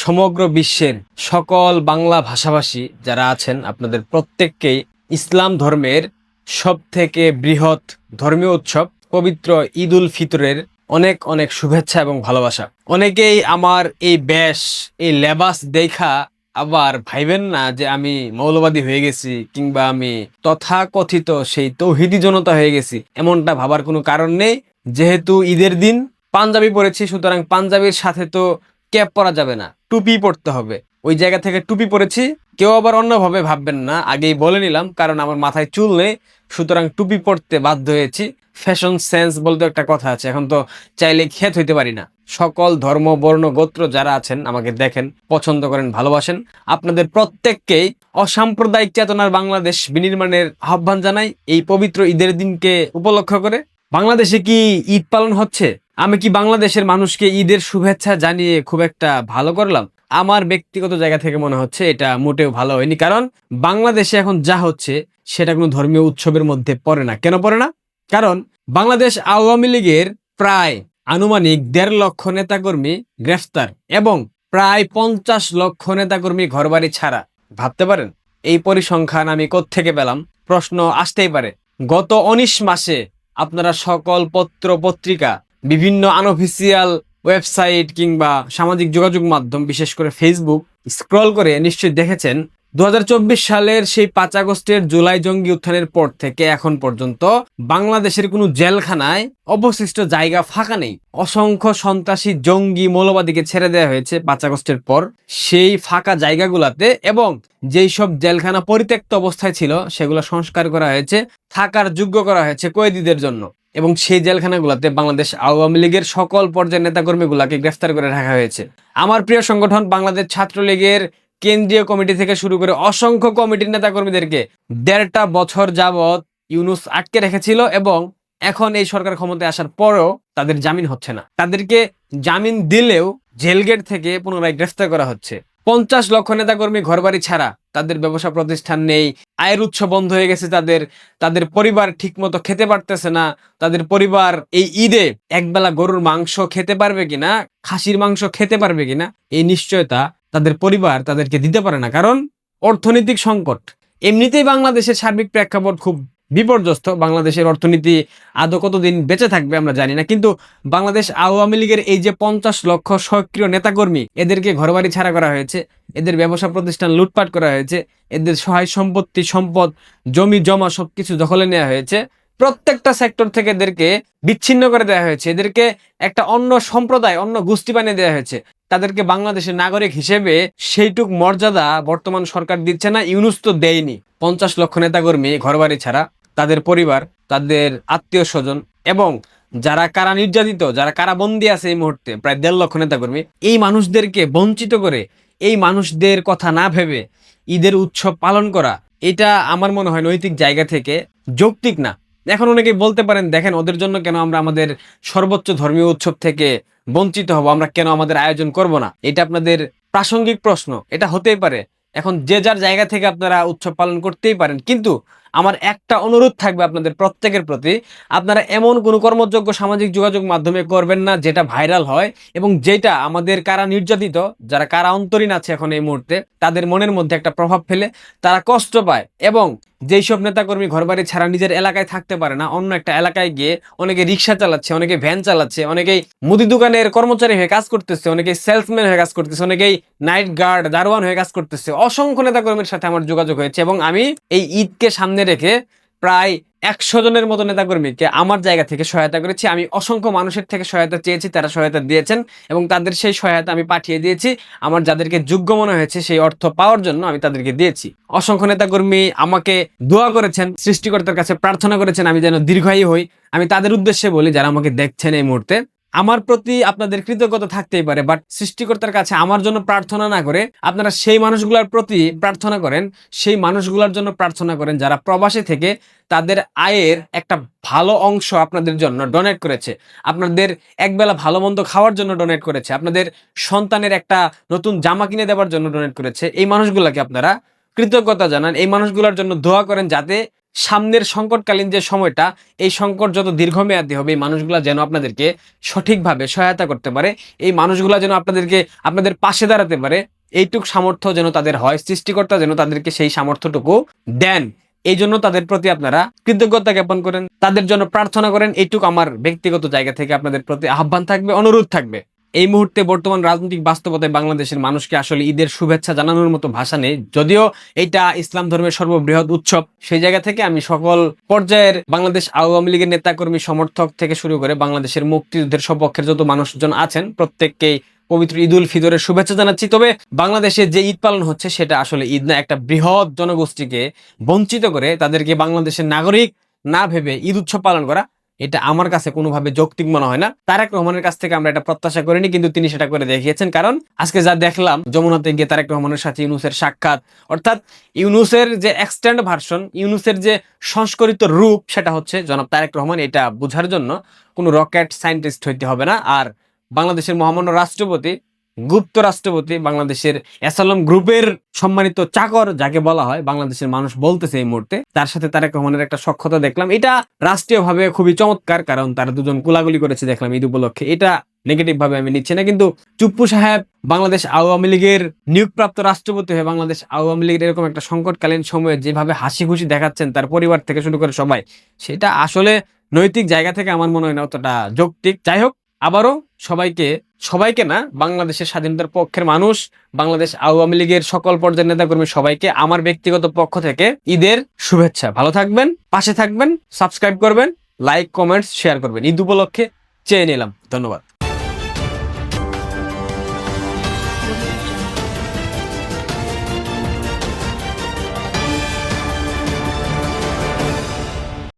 সমগ্র বিশ্বের সকল বাংলা ভাষাভাষী যারা আছেন আপনাদের প্রত্যেককেই ইসলাম ধর্মের সবথেকে বৃহৎ ধর্মীয় উৎসব পবিত্র ঈদ উল ফিতরের অনেক অনেক শুভেচ্ছা এবং ভালোবাসা। অনেকেই আমার এই বেশ, এই লেবাস দেখা আবার ভাইবেন না যে আমি মৌলবাদী হয়ে গেছি কিংবা আমি তথাকথিত সেই তৌহিদি জনতা হয়ে গেছি, এমনটা ভাবার কোনো কারণ নেই। যেহেতু ঈদের দিন পাঞ্জাবি পরেছি, সুতরাং পাঞ্জাবির সাথে তো ক্যাপ পরা যাবে না, টুপি পরতে হবে। ওই জায়গা থেকে টুপি পরেছি। কেউ আবার অন্যভাবে ভাববেন না, আগেই বলে নিলাম, কারণ আমার মাথায় চুল নেই, সুতরাং টুপি পরতে বাধ্য হয়েছি। ফ্যাশন সেন্স বলতে একটা কথা আছে, এখন তো চাইলে খেত হইতে পারি না। সকল ধর্ম বর্ণ গোত্র যারা আছেন আমাকে দেখেন, পছন্দ করেন, ভালোবাসেন, আপনাদের প্রত্যেককেই অসাম্প্রদায়িক চেতনার বাংলাদেশ বিনির্মাণের আহ্বান জানাই। এই পবিত্র ঈদের দিনকে উপলক্ষ করে বাংলাদেশে কি ঈদ পালন হচ্ছে? আমি কি বাংলাদেশের মানুষকে ঈদের শুভেচ্ছা জানিয়ে খুব একটা ভালো করলাম? আমার ব্যক্তিগত জায়গা থেকে মনে হচ্ছে এটা মোটেও ভালো হয়নি। কারণ বাংলাদেশে এখন যা হচ্ছে সেটা কোনো ধর্মীয় উৎসবের মধ্যে পড়ে না। কেন পড়ে না? কারণ বাংলাদেশ আওয়ামী লীগের প্রায় আনুমানিক ১.৫ লক্ষ নেতাকর্মী গ্রেফতার এবং প্রায় ৫০ লক্ষ নেতাকর্মী ঘরবাড়ি ছাড়া। ভাবতে পারেন এই পরিসংখ্যান আমি কোত্থেকে পেলাম? প্রশ্ন আসতেই পারে। গত ১৯ মাসে আপনারা সকল পত্র পত্রিকা, বিভিন্ন আনঅফিসিয়াল ওয়েবসাইট কিংবা সামাজিক যোগাযোগ মাধ্যম, বিশেষ করে ফেসবুক স্ক্রল করে নিশ্চয়ই দেখেছেন ২০২৪ সালের সেই ৫ আগস্টের জুলাই জঙ্গি উত্থানের পর থেকে এখন পর্যন্ত বাংলাদেশের কোনো জেলখানায় অবশিষ্ট জায়গা ফাঁকা নেই। অসংখ্য সন্ত্রাসী জঙ্গি মৌলবাদীকে ছেড়ে দেওয়া হয়েছে ৫ আগস্টের পর সেই ফাঁকা জায়গাগুলোতে, এবং যেই সব জেলখানা পরিত্যক্ত অবস্থায় ছিল সেগুলো সংস্কার করা হয়েছে, থাকার যোগ্য করা হয়েছে কয়েদিদের জন্য। এবং সেই জেলখানাগুলোতে বাংলাদেশ আওয়ামী লীগের সকল পর্যায়ের নেতাকর্মীগুলাকে গ্রেফতার করে রাখা হয়েছে। আমার প্রিয় সংগঠন বাংলাদেশ ছাত্রলীগের কেন্দ্রীয় কমিটি থেকে শুরু করে অসংখ্য কমিটির নেতাকর্মীদেরকে ১.৫টা বছর যাবৎ ইউনূস আটকে রেখেছিল, এবং এখন এই সরকার ক্ষমতায় আসার পরেও তাদের জামিন হচ্ছে না। তাদেরকে জামিন দিলেও জেলগেট থেকে পুনরায় গ্রেফতার করা হচ্ছে। ৫০ লক্ষ নেতাকর্মী ঘরবাড়ি ছাড়া, তাদের ব্যবসা প্রতিষ্ঠান নেই, আয়ের উৎস বন্ধ হয়ে গেছে, তাদের পরিবার ঠিকমতো খেতে পারতেছে না। তাদের পরিবার এই ঈদে একবেলা গরুর মাংস খেতে পারবে কিনা, খাসির মাংস খেতে পারবে কিনা, এই নিশ্চয়তা তাদের পরিবার তাদেরকে দিতে পারে না। কারণ অর্থনৈতিক সংকট। এমনিতেই বাংলাদেশের সার্বিক প্রেক্ষাপট খুব বিপর্যস্ত। বাংলাদেশের অর্থনীতি আদৌ কতদিন বেঁচে থাকবে আমরা জানি না, কিন্তু বাংলাদেশ আওয়ামী লীগের এই যে ৫০ লক্ষ সক্রিয় নেতাকর্মী, এদেরকে ঘরবাড়ি ছাড়া করা হয়েছে, এদের ব্যবসা প্রতিষ্ঠান লুটপাট করা হয়েছে, এদের সহায় সম্পত্তি, সম্পদ, জমি জমা সবকিছু দখলে নেওয়া হয়েছে। প্রত্যেকটা সেক্টর থেকে এদেরকে বিচ্ছিন্ন করে দেওয়া হয়েছে, এদেরকে একটা অন্য সম্প্রদায়, অন্য গোষ্ঠী বানিয়ে দেওয়া হয়েছে। তাদেরকে বাংলাদেশের নাগরিক হিসেবে সেইটুক মর্যাদা বর্তমান সরকার দিচ্ছে না, ইউনূস তো দেয়নি। ৫০ লক্ষ নেতাকর্মী ঘরবাড়ি ছাড়া, তাদের পরিবার, তাদের আত্মীয় স্বজন, এবং যারা কারা নির্যাতিত, যারা কারাবন্দী আছে এই মুহূর্তে প্রায় ১.৫ লক্ষ নেতাকর্মী, এই মানুষদেরকে বঞ্চিত করে, এই মানুষদের কথা না ভেবে ঈদের উৎসব পালন করা, এটা আমার মনে হয় নৈতিক জায়গা থেকে যৌক্তিক না। এখন অনেকেই বলতে পারেন, দেখেন ওদের জন্য কেন আমরা আমাদের সর্বোচ্চ ধর্মীয় উৎসব থেকে বঞ্চিত হব, আমরা কেন আমাদের আয়োজন করব না? এটা আপনাদের প্রাসঙ্গিক প্রশ্ন, এটা হতেই পারে। এখন যে যার জায়গা থেকে আপনারা উৎসব পালন করতেই পারেন, কিন্তু আমার একটা অনুরোধ থাকবে আপনাদের প্রত্যেকের প্রতি, আপনারা এমন কোনো কর্মযোগ্য সামাজিক যোগাযোগ মাধ্যমে করবেন না যেটা ভাইরাল হয় এবং যেটা আমাদের কারা নির্যাতিত, যারা কারা অন্তরীণ আছে এখন এই মুহূর্তে, তাদের মনের মধ্যে একটা প্রভাব ফেলে, তারা কষ্ট পায়। এবং যেই সব নেতাকর্মী ঘরবাড়ি ছাড়া নিজের এলাকায় থাকতে পারে না, অন্য একটা এলাকায় গিয়ে অনেকে রিক্সা চালাচ্ছে, অনেকে ভ্যান চালাচ্ছে, অনেকেই মুদি দোকানের কর্মচারী হয়ে কাজ করতেছে, অনেকেই সেলসম্যান হয়ে কাজ করতেছে, অনেকেই নাইট গার্ড, দারোয়ান হয়ে কাজ করতেছে। অসংখ্য নেতাকর্মীর সাথে আমার যোগাযোগ হয়েছে, এবং আমি এই ঈদকে সামনে রেখে প্রায় ১০০ জনের মতো নেতাকর্মীকে আমার জায়গা থেকে সহায়তা করেছি। আমি অসংখ্য মানুষের থেকে সহায়তা চেয়েছি, তারা সহায়তা দিয়েছেন, এবং তাদের সেই সহায়তা আমি পাঠিয়ে দিয়েছি। আমার যাদেরকে যোগ্য মনে হয়েছে সেই অর্থ পাওয়ার জন্য আমি তাদেরকে দিয়েছি। অসংখ্য নেতাকর্মী আমাকে দোয়া করেছেন, সৃষ্টিকর্তার কাছে প্রার্থনা করেছেন আমি যেন দীর্ঘায়ু হই। আমি তাদের উদ্দেশ্যে বলি, যারা আমাকে দেখছেন এই মুহূর্তে, আমার প্রতি আপনাদের কৃতজ্ঞতা থাকতেই পারে, বাট সৃষ্টিকর্তার কাছে আমার জন্য প্রার্থনা না করে আপনারা সেই মানুষগুলোর প্রতি প্রার্থনা করেন, সেই মানুষগুলোর জন্য প্রার্থনা করেন যারা প্রবাসে থেকে তাদের আয়ের একটা ভালো অংশ আপনাদের জন্য ডোনেট করেছে, আপনাদের একবেলা ভালো মন্দ খাওয়ার জন্য ডোনেট করেছে, আপনাদের সন্তানের একটা নতুন জামা কিনে দেওয়ার জন্য ডোনেট করেছে। এই মানুষগুলোকে আপনারা কৃতজ্ঞতা জানান, এই মানুষগুলোর জন্য দোয়া করেন, যাতে সামনের সংকটকালীন যে সময়টা, এই সংকট যত দীর্ঘমেয়াদী হবে, এই মানুষগুলা যেন আপনাদেরকে সঠিকভাবে সহায়তা করতে পারে, এই মানুষগুলা যেন আপনাদের পাশে দাঁড়াতে পারে, এইটুক সামর্থ্য যেন তাদের হয়, সৃষ্টিকর্তা যেন তাদেরকে সেই সামর্থ্যটুকু দেন। এই জন্য তাদের প্রতি আপনারা কৃতজ্ঞতা জ্ঞাপন করেন, তাদের জন্য প্রার্থনা করেন। এইটুকু আমার ব্যক্তিগত জায়গা থেকে আপনাদের প্রতি আহ্বান থাকবে, অনুরোধ থাকবে। এই মুহূর্তে বর্তমান রাজনৈতিক বাস্তবতায় বাংলাদেশের মানুষকে আসলে ঈদের শুভেচ্ছা জানানোর মতো ভাষা নেই। যদিও এটা ইসলাম ধর্মের সর্ববৃহৎ উৎসব, সেই জায়গা থেকে আমি সকল পর্যায়ের বাংলাদেশ আওয়ামী লীগের নেতাকর্মী, সমর্থক থেকে শুরু করে বাংলাদেশের মুক্তিযুদ্ধের সপক্ষের যত মানুষজন আছেন প্রত্যেককেই পবিত্র ঈদ উল ফিতরের শুভেচ্ছা জানাচ্ছি। তবে বাংলাদেশে যে ঈদ পালন হচ্ছে সেটা আসলে ঈদ না, একটা বৃহৎ জনগোষ্ঠীকে বঞ্চিত করে তাদেরকে বাংলাদেশের নাগরিক না ভেবে ঈদ উৎসব পালন করা, এটা আমার কাছে কোনোভাবে যৌক্তিক মনে হয় না। তারেক রহমানের কাছ থেকে আমরা এটা প্রত্যাশা করিনি, কিন্তু তিনি সেটা করে দেখিয়েছেন। কারণ আজকে যা দেখলাম যমুনাতে গিয়ে তারেক রহমানের সাথে ইউনূসের সাক্ষাৎ, অর্থাৎ ইউনূসের যে এক্সটেন্ড ভার্সন, ইউনূসের যে সংস্করিত রূপ, সেটা হচ্ছে জনাব তারেক রহমান। এটা বোঝার জন্য কোনো রকেট সায়েন্টিস্ট হইতে হবে না। আর বাংলাদেশের মহামান্য রাষ্ট্রপতি, গুপ্ত রাষ্ট্রপতি, বাংলাদেশের অ্যাসালম গ্রুপের সম্মানিত চাকর যাকে বলা হয়, বাংলাদেশের মানুষ বলতেছে এই মুহূর্তে, তার সাথে তারেক রহমানের একটা সখ্যতা দেখলাম। এটা রাষ্ট্রীয়ভাবে খুবই চমৎকার, কারণ তারা দুজন কোলাগুলি করেছে দেখলাম ঈদ উপলক্ষে। এটা নেগেটিভ ভাবে আমি নিচ্ছি না, কিন্তু চুপ্পু সাহেব বাংলাদেশ আওয়ামী লীগের নিয়োগপ্রাপ্ত রাষ্ট্রপতি হয়ে বাংলাদেশ আওয়ামী লীগের এরকম একটা সংকটকালীন সময়ে যেভাবে হাসি খুশি দেখাচ্ছেন, তার পরিবার থেকে শুরু করে সবাই, সেটা আসলে নৈতিক জায়গা থেকে আমার মনে হয় না অতটা যৌক্তিক। যাই হোক, আবারও সবাইকে না, বাংলাদেশের স্বাধীনতার পক্ষের মানুষ, বাংলাদেশ আওয়ামী লীগের সকল পর্যায়ের নেতাকর্মী সবাইকে আমার ব্যক্তিগত পক্ষ থেকে ঈদের শুভেচ্ছা। ভালো থাকবেন, পাশে থাকবেন, সাবস্ক্রাইব করবেন, লাইক, কমেন্টস, শেয়ার করবেন। ঈদ উপলক্ষে চেয়ে নিলাম। ধন্যবাদ।